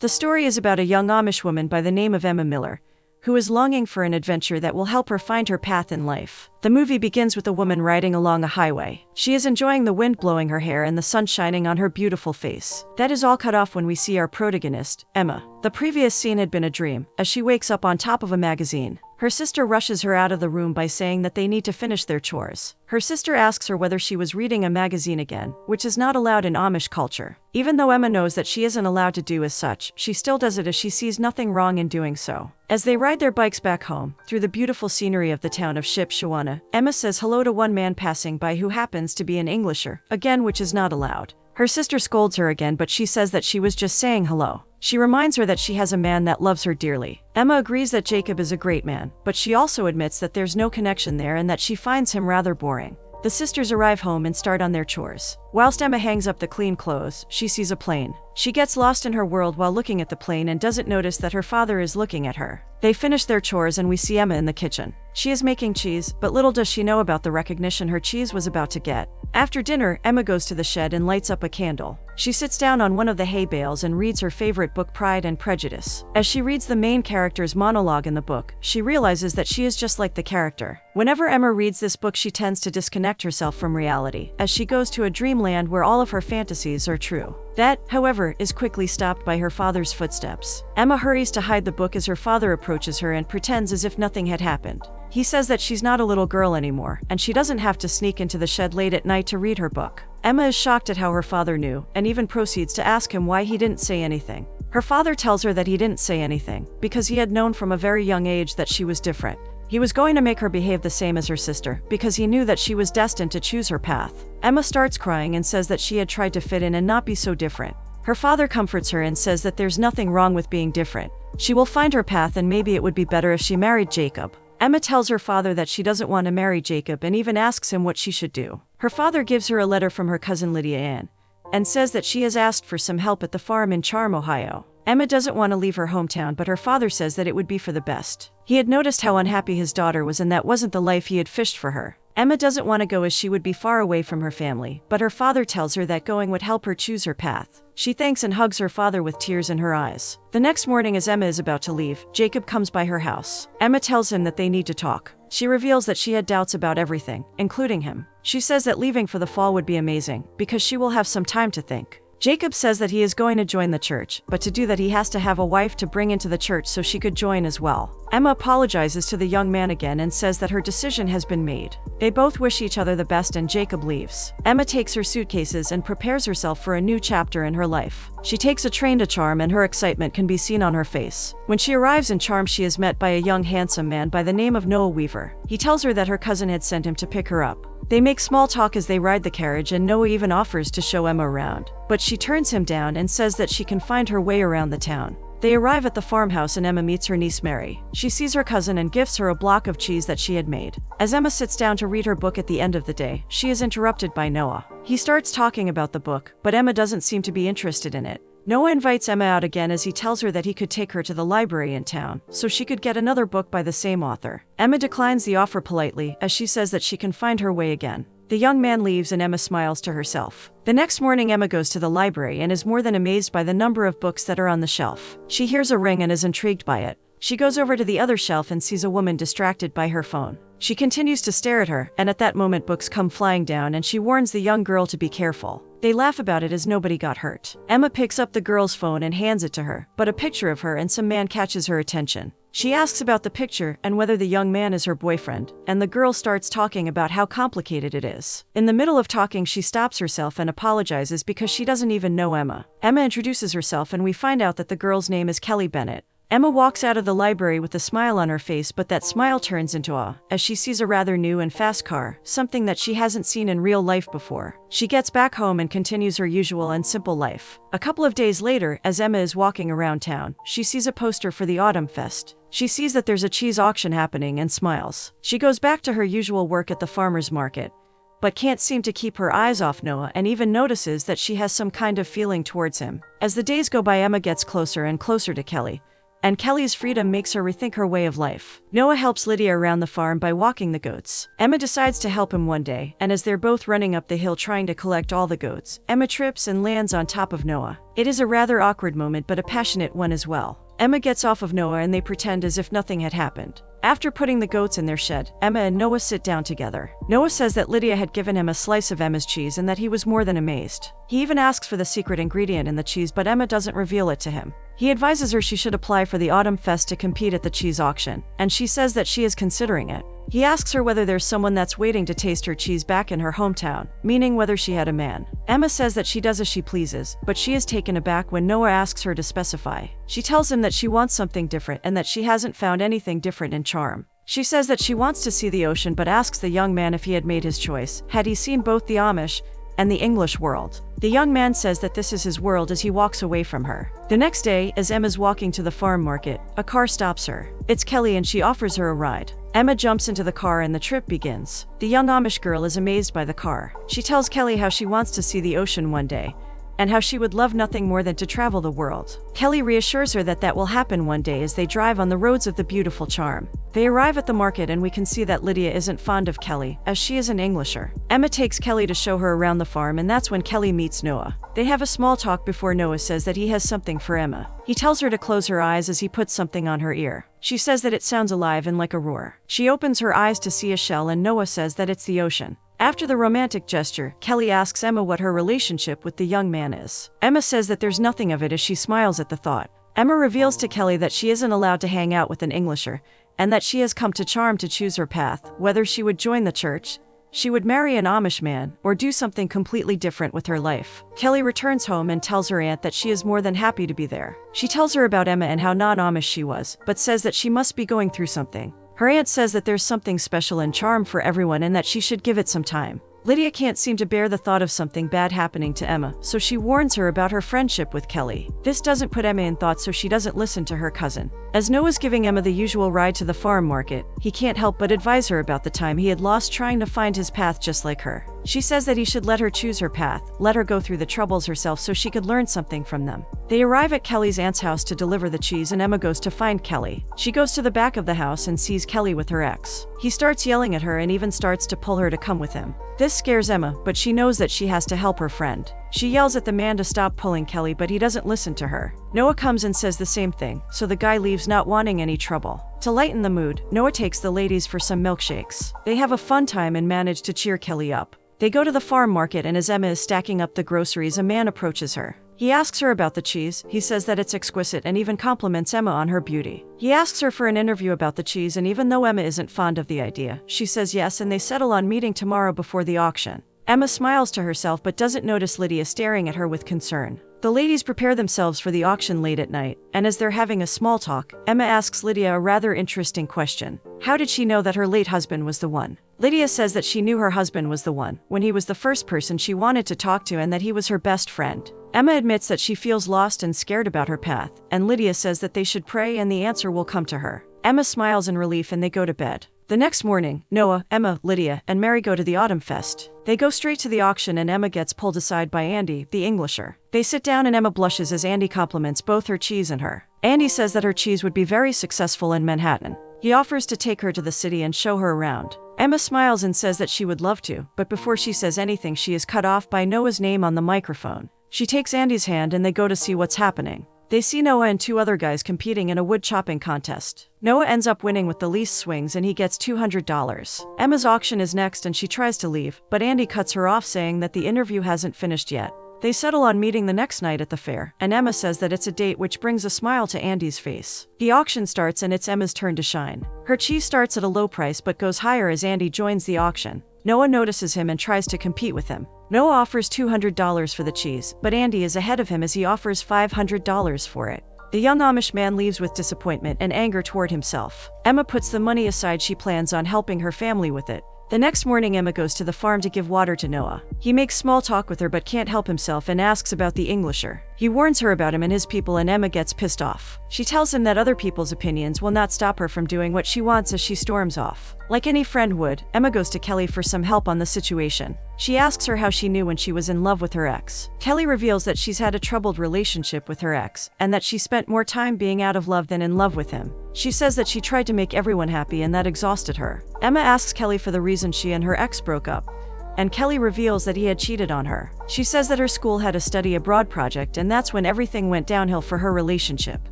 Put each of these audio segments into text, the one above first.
The story is about a young Amish woman by the name of Emma Miller, who is longing for an adventure that will help her find her path in life. The movie begins with a woman riding along a highway. She is enjoying the wind blowing her hair and the sun shining on her beautiful face. That is all cut off when we see our protagonist, Emma. The previous scene had been a dream, as she wakes up on top of a magazine. Her sister rushes her out of the room by saying that they need to finish their chores. Her sister asks her whether she was reading a magazine again, which is not allowed in Amish culture. Even though Emma knows that she isn't allowed to do as such, she still does it as she sees nothing wrong in doing so. As they ride their bikes back home, through the beautiful scenery of the town of Shipshewana, Emma says hello to one man passing by who happens to be an Englisher, again which is not allowed. Her sister scolds her again, but she says that she was just saying hello. She reminds her that she has a man that loves her dearly. Emma agrees that Jacob is a great man, but she also admits that there's no connection there and that she finds him rather boring. The sisters arrive home and start on their chores. Whilst Emma hangs up the clean clothes, she sees a plane. She gets lost in her world while looking at the plane and doesn't notice that her father is looking at her. They finish their chores and we see Emma in the kitchen. She is making cheese, but little does she know about the recognition her cheese was about to get. After dinner, Emma goes to the shed and lights up a candle. She sits down on one of the hay bales and reads her favorite book, Pride and Prejudice. As she reads the main character's monologue in the book, she realizes that she is just like the character. Whenever Emma reads this book, she tends to disconnect herself from reality, as she goes to a dreamland where all of her fantasies are true. That, however, is quickly stopped by her father's footsteps. Emma hurries to hide the book as her father approaches her and pretends as if nothing had happened. He says that she's not a little girl anymore, and she doesn't have to sneak into the shed late at night to read her book. Emma is shocked at how her father knew, and even proceeds to ask him why he didn't say anything. Her father tells her that he didn't say anything, because he had known from a very young age that she was different. He was going to make her behave the same as her sister, because he knew that she was destined to choose her path. Emma starts crying and says that she had tried to fit in and not be so different. Her father comforts her and says that there's nothing wrong with being different. She will find her path and maybe it would be better if she married Jacob. Emma tells her father that she doesn't want to marry Jacob and even asks him what she should do. Her father gives her a letter from her cousin Lydia Ann and says that she has asked for some help at the farm in Charm, Ohio. Emma doesn't want to leave her hometown, but her father says that it would be for the best. He had noticed how unhappy his daughter was and that wasn't the life he had fished for her. Emma doesn't want to go as she would be far away from her family, but her father tells her that going would help her choose her path. She thanks and hugs her father with tears in her eyes. The next morning, as Emma is about to leave, Jacob comes by her house. Emma tells him that they need to talk. She reveals that she had doubts about everything, including him. She says that leaving for the fall would be amazing, because she will have some time to think. Jacob says that he is going to join the church, but to do that he has to have a wife to bring into the church so she could join as well. Emma apologizes to the young man again and says that her decision has been made. They both wish each other the best and Jacob leaves. Emma takes her suitcases and prepares herself for a new chapter in her life. She takes a train to Charm and her excitement can be seen on her face. When she arrives in Charm, she is met by a young handsome man by the name of Noah Weaver. He tells her that her cousin had sent him to pick her up. They make small talk as they ride the carriage and Noah even offers to show Emma around. But she turns him down and says that she can find her way around the town. They arrive at the farmhouse and Emma meets her niece Mary. She sees her cousin and gifts her a block of cheese that she had made. As Emma sits down to read her book at the end of the day, she is interrupted by Noah. He starts talking about the book, but Emma doesn't seem to be interested in it. Noah invites Emma out again as he tells her that he could take her to the library in town, so she could get another book by the same author. Emma declines the offer politely, as she says that she can find her way again. The young man leaves and Emma smiles to herself. The next morning, Emma goes to the library and is more than amazed by the number of books that are on the shelf. She hears a ring and is intrigued by it. She goes over to the other shelf and sees a woman distracted by her phone. She continues to stare at her, and at that moment books come flying down and she warns the young girl to be careful. They laugh about it as nobody got hurt. Emma picks up the girl's phone and hands it to her, but a picture of her and some man catches her attention. She asks about the picture and whether the young man is her boyfriend, and the girl starts talking about how complicated it is. In the middle of talking, she stops herself and apologizes because she doesn't even know Emma. Emma introduces herself and we find out that the girl's name is Kelly Bennett. Emma walks out of the library with a smile on her face, but that smile turns into awe as she sees a rather new and fast car, something that she hasn't seen in real life before. She gets back home and continues her usual and simple life. A couple of days later, as Emma is walking around town, she sees a poster for the Autumn Fest. She sees that there's a cheese auction happening and smiles. She goes back to her usual work at the farmer's market, but can't seem to keep her eyes off Noah and even notices that she has some kind of feeling towards him. As the days go by, Emma gets closer and closer to Kelly, and Kelly's freedom makes her rethink her way of life. Noah helps Lydia around the farm by walking the goats. Emma decides to help him one day, and as they're both running up the hill trying to collect all the goats, Emma trips and lands on top of Noah. It is a rather awkward moment but a passionate one as well. Emma gets off of Noah and they pretend as if nothing had happened. After putting the goats in their shed, Emma and Noah sit down together. Noah says that Lydia had given him a slice of Emma's cheese and that he was more than amazed. He even asks for the secret ingredient in the cheese, but Emma doesn't reveal it to him. He advises her she should apply for the Autumn Fest to compete at the cheese auction, and she says that she is considering it. He asks her whether there's someone that's waiting to taste her cheese back in her hometown, meaning whether she had a man. Emma says that she does as she pleases, but she is taken aback when Noah asks her to specify. She tells him that she wants something different and that she hasn't found anything different in charm. She says that she wants to see the ocean but asks the young man if he had made his choice, had he seen both the Amish and the English world. The young man says that this is his world as he walks away from her. The next day, as Emma's walking to the farm market, a car stops her. It's Kelly and she offers her a ride. Emma jumps into the car and the trip begins. The young Amish girl is amazed by the car. She tells Kelly how she wants to see the ocean one day, and how she would love nothing more than to travel the world. Kelly reassures her that that will happen one day as they drive on the roads of the beautiful Charm. They arrive at the market and we can see that Lydia isn't fond of Kelly, as she is an Englisher. Emma takes Kelly to show her around the farm and that's when Kelly meets Noah. They have a small talk before Noah says that he has something for Emma. He tells her to close her eyes as he puts something on her ear. She says that it sounds alive and like a roar. She opens her eyes to see a shell and Noah says that it's the ocean. After the romantic gesture, Kelly asks Emma what her relationship with the young man is. Emma says that there's nothing of it as she smiles at the thought. Emma reveals to Kelly that she isn't allowed to hang out with an Englisher, and that she has come to Charm to choose her path, whether she would join the church, she would marry an Amish man, or do something completely different with her life. Kelly returns home and tells her aunt that she is more than happy to be there. She tells her about Emma and how non-Amish she was, but says that she must be going through something. Her aunt says that there's something special in Charm for everyone and that she should give it some time. Lydia can't seem to bear the thought of something bad happening to Emma, so she warns her about her friendship with Kelly. This doesn't put Emma in thought, so she doesn't listen to her cousin. As Noah's giving Emma the usual ride to the farm market, he can't help but advise her about the time he had lost trying to find his path just like her. She says that he should let her choose her path, let her go through the troubles herself so she could learn something from them. They arrive at Kelly's aunt's house to deliver the cheese and Emma goes to find Kelly. She goes to the back of the house and sees Kelly with her ex. He starts yelling at her and even starts to pull her to come with him. This scares Emma, but she knows that she has to help her friend. She yells at the man to stop pulling Kelly, but he doesn't listen to her. Noah comes and says the same thing, so the guy leaves not wanting any trouble. To lighten the mood, Noah takes the ladies for some milkshakes. They have a fun time and manage to cheer Kelly up. They go to the farm market and as Emma is stacking up the groceries, a man approaches her. He asks her about the cheese. He says that it's exquisite and even compliments Emma on her beauty. He asks her for an interview about the cheese, and even though Emma isn't fond of the idea, she says yes and they settle on meeting tomorrow before the auction. Emma smiles to herself but doesn't notice Lydia staring at her with concern. The ladies prepare themselves for the auction late at night, and as they're having a small talk, Emma asks Lydia a rather interesting question. How did she know that her late husband was the one? Lydia says that she knew her husband was the one when he was the first person she wanted to talk to and that he was her best friend. Emma admits that she feels lost and scared about her path, and Lydia says that they should pray and the answer will come to her. Emma smiles in relief and they go to bed. The next morning, Noah, Emma, Lydia, and Mary go to the Autumn Fest. They go straight to the auction and Emma gets pulled aside by Andy, the Englisher. They sit down and Emma blushes as Andy compliments both her cheese and her. Andy says that her cheese would be very successful in Manhattan. He offers to take her to the city and show her around. Emma smiles and says that she would love to, but before she says anything she is cut off by Noah's name on the microphone. She takes Andy's hand and they go to see what's happening. They see Noah and two other guys competing in a wood chopping contest. Noah ends up winning with the least swings and he gets $200. Emma's auction is next and she tries to leave, but Andy cuts her off saying that the interview hasn't finished yet. They settle on meeting the next night at the fair, and Emma says that it's a date, which brings a smile to Andy's face. The auction starts and it's Emma's turn to shine. Her cheese starts at a low price but goes higher as Andy joins the auction. Noah notices him and tries to compete with him. Noah offers $200 for the cheese, but Andy is ahead of him as he offers $500 for it. The young Amish man leaves with disappointment and anger toward himself. Emma puts the money aside. She plans on helping her family with it. The next morning, Emma goes to the farm to give water to Noah. He makes small talk with her but can't help himself and asks about the Englisher. He warns her about him and his people, and Emma gets pissed off. She tells him that other people's opinions will not stop her from doing what she wants as she storms off. Like any friend would, Emma goes to Kelly for some help on the situation. She asks her how she knew when she was in love with her ex. Kelly reveals that she's had a troubled relationship with her ex, and that she spent more time being out of love than in love with him. She says that she tried to make everyone happy and that exhausted her. Emma asks Kelly for the reason she and her ex broke up, and Kelly reveals that he had cheated on her. She says that her school had a study abroad project, and that's when everything went downhill for her relationship.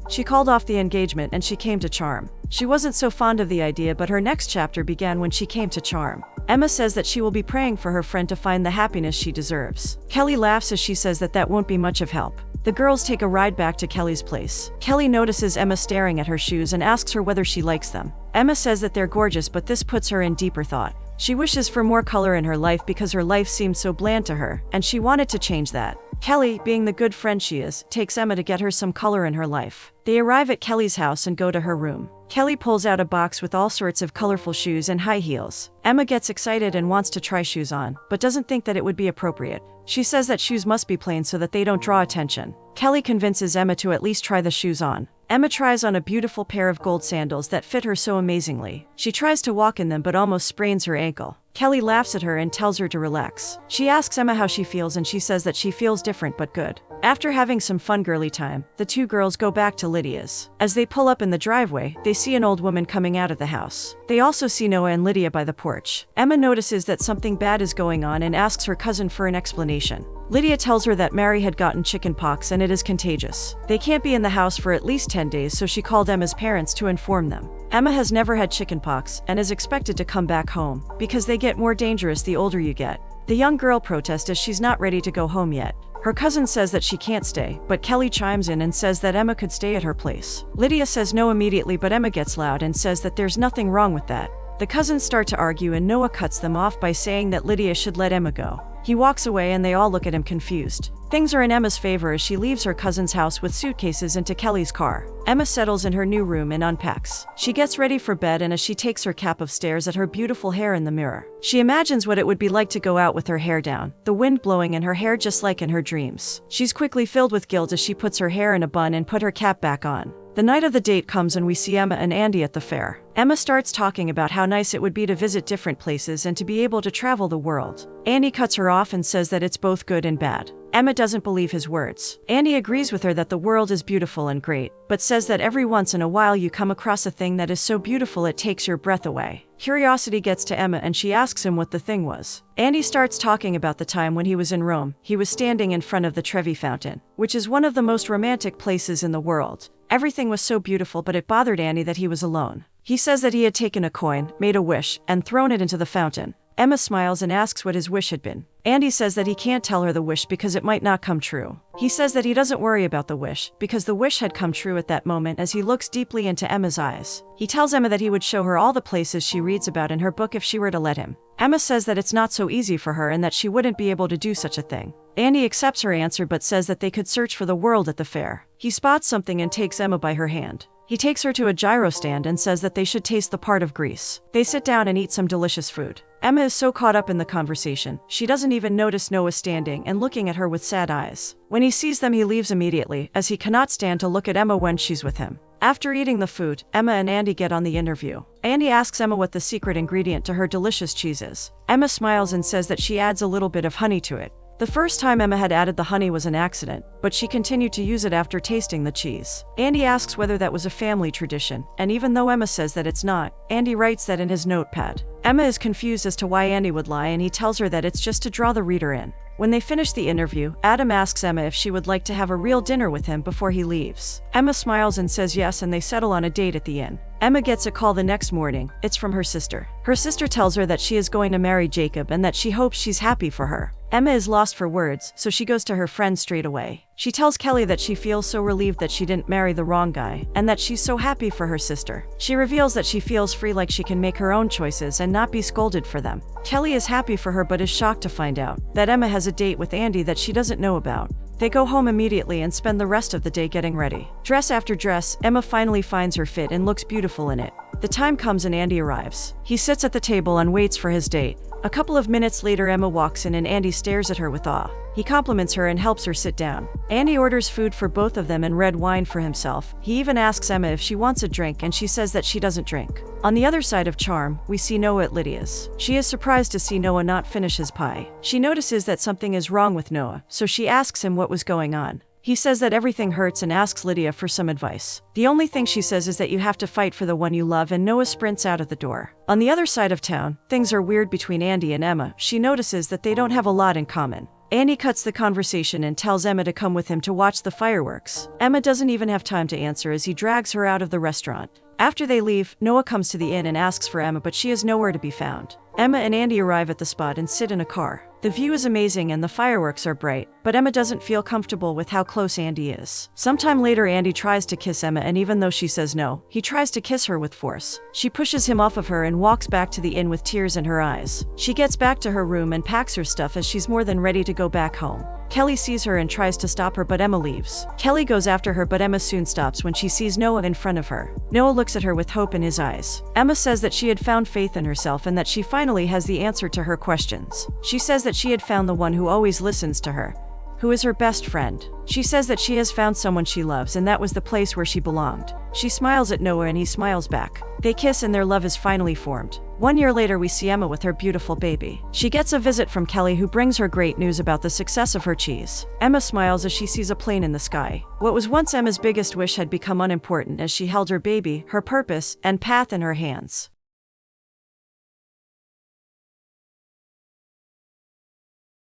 She called off the engagement and she came to Charm. She wasn't so fond of the idea, but her next chapter began when she came to Charm. Emma says that she will be praying for her friend to find the happiness she deserves. Kelly laughs as she says that won't be much of help. The girls take a ride back to Kelly's place. Kelly notices Emma staring at her shoes and asks her whether she likes them. Emma says that they're gorgeous, but this puts her in deeper thought. She wishes for more color in her life because her life seemed so bland to her, and she wanted to change that. Kelly, being the good friend she is, takes Emma to get her some color in her life. They arrive at Kelly's house and go to her room. Kelly pulls out a box with all sorts of colorful shoes and high heels. Emma gets excited and wants to try shoes on, but doesn't think that it would be appropriate. She says that shoes must be plain so that they don't draw attention. Kelly convinces Emma to at least try the shoes on. Emma tries on a beautiful pair of gold sandals that fit her so amazingly. She tries to walk in them but almost sprains her ankle. Kelly laughs at her and tells her to relax. She asks Emma how she feels, and she says that she feels different but good. After having some fun girly time, the two girls go back to Lydia's. As they pull up in the driveway, they see an old woman coming out of the house. They also see Noah and Lydia by the porch. Emma notices that something bad is going on and asks her cousin for an explanation. Lydia tells her that Mary had gotten chicken pox and it is contagious. They can't be in the house for at least 10 days, so she called Emma's parents to inform them. Emma has never had chicken pox and is expected to come back home, because they get more dangerous the older you get. The young girl protests as she's not ready to go home yet. Her cousin says that she can't stay, but Kelly chimes in and says that Emma could stay at her place. Lydia says no immediately, but Emma gets loud and says that there's nothing wrong with that. The cousins start to argue and Noah cuts them off by saying that Lydia should let Emma go. He walks away and they all look at him confused. Things are in Emma's favor as she leaves her cousin's house with suitcases into Kelly's car. Emma settles in her new room and unpacks. She gets ready for bed, and as she takes her cap off, stares at her beautiful hair in the mirror. She imagines what it would be like to go out with her hair down, the wind blowing in her hair just like in her dreams. She's quickly filled with guilt as she puts her hair in a bun and put her cap back on. The night of the date comes and we see Emma and Andy at the fair. Emma starts talking about how nice it would be to visit different places and to be able to travel the world. Andy cuts her off and says that it's both good and bad. Emma doesn't believe his words. Andy agrees with her that the world is beautiful and great, but says that every once in a while you come across a thing that is so beautiful it takes your breath away. Curiosity gets to Emma and she asks him what the thing was. Andy starts talking about the time when he was in Rome. He was standing in front of the Trevi Fountain, which is one of the most romantic places in the world. Everything was so beautiful, but it bothered Andy that he was alone. He says that he had taken a coin, made a wish, and thrown it into the fountain. Emma smiles and asks what his wish had been. Andy says that he can't tell her the wish because it might not come true. He says that he doesn't worry about the wish, because the wish had come true at that moment as he looks deeply into Emma's eyes. He tells Emma that he would show her all the places she reads about in her book if she were to let him. Emma says that it's not so easy for her and that she wouldn't be able to do such a thing. Andy accepts her answer but says that they could search for the world at the fair. He spots something and takes Emma by her hand. He takes her to a gyro stand and says that they should taste the part of Greece. They sit down and eat some delicious food. Emma is so caught up in the conversation, she doesn't even notice Noah standing and looking at her with sad eyes. When he sees them, he leaves immediately, as he cannot stand to look at Emma when she's with him. After eating the food, Emma and Andy get on the interview. Andy asks Emma what the secret ingredient to her delicious cheese is. Emma smiles and says that she adds a little bit of honey to it. The first time Emma had added the honey was an accident, but she continued to use it after tasting the cheese. Andy asks whether that was a family tradition, and even though Emma says that it's not, Andy writes that in his notepad. Emma is confused as to why Andy would lie, and he tells her that it's just to draw the reader in. When they finish the interview, Adam asks Emma if she would like to have a real dinner with him before he leaves. Emma smiles and says yes, and they settle on a date at the inn. Emma gets a call the next morning. It's from her sister. Her sister tells her that she is going to marry Jacob and that she hopes she's happy for her. Emma is lost for words, so she goes to her friend straight away. She tells Kelly that she feels so relieved that she didn't marry the wrong guy, and that she's so happy for her sister. She reveals that she feels free, like she can make her own choices and not be scolded for them. Kelly is happy for her but is shocked to find out that Emma has a date with Andy that she doesn't know about. They go home immediately and spend the rest of the day getting ready. Dress after dress, Emma finally finds her fit and looks beautiful in it. The time comes and Andy arrives. He sits at the table and waits for his date. A couple of minutes later, Emma walks in and Andy stares at her with awe. He compliments her and helps her sit down. Andy orders food for both of them and red wine for himself. He even asks Emma if she wants a drink and she says that she doesn't drink. On the other side of Charm, we see Noah at Lydia's. She is surprised to see Noah not finish his pie. She notices that something is wrong with Noah, so she asks him what was going on. He says that everything hurts and asks Lydia for some advice. The only thing she says is that you have to fight for the one you love, and Noah sprints out of the door. On the other side of town, things are weird between Andy and Emma. She notices that they don't have a lot in common. Andy cuts the conversation and tells Emma to come with him to watch the fireworks. Emma doesn't even have time to answer as he drags her out of the restaurant. After they leave, Noah comes to the inn and asks for Emma, but she is nowhere to be found. Emma and Andy arrive at the spot and sit in a car. The view is amazing and the fireworks are bright, but Emma doesn't feel comfortable with how close Andy is. Sometime later, Andy tries to kiss Emma, and even though she says no, he tries to kiss her with force. She pushes him off of her and walks back to the inn with tears in her eyes. She gets back to her room and packs her stuff as she's more than ready to go back home. Kelly sees her and tries to stop her, but Emma leaves. Kelly goes after her, but Emma soon stops when she sees Noah in front of her. Noah looks at her with hope in his eyes. Emma says that she had found faith in herself and that she finally has the answer to her questions. She says that she had found the one who always listens to her, who is her best friend. She says that she has found someone she loves and that was the place where she belonged. She smiles at Noah and he smiles back. They kiss and their love is finally formed. 1 year later, we see Emma with her beautiful baby. She gets a visit from Kelly, who brings her great news about the success of her cheese. Emma smiles as she sees a plane in the sky. What was once Emma's biggest wish had become unimportant as she held her baby, her purpose, and path in her hands.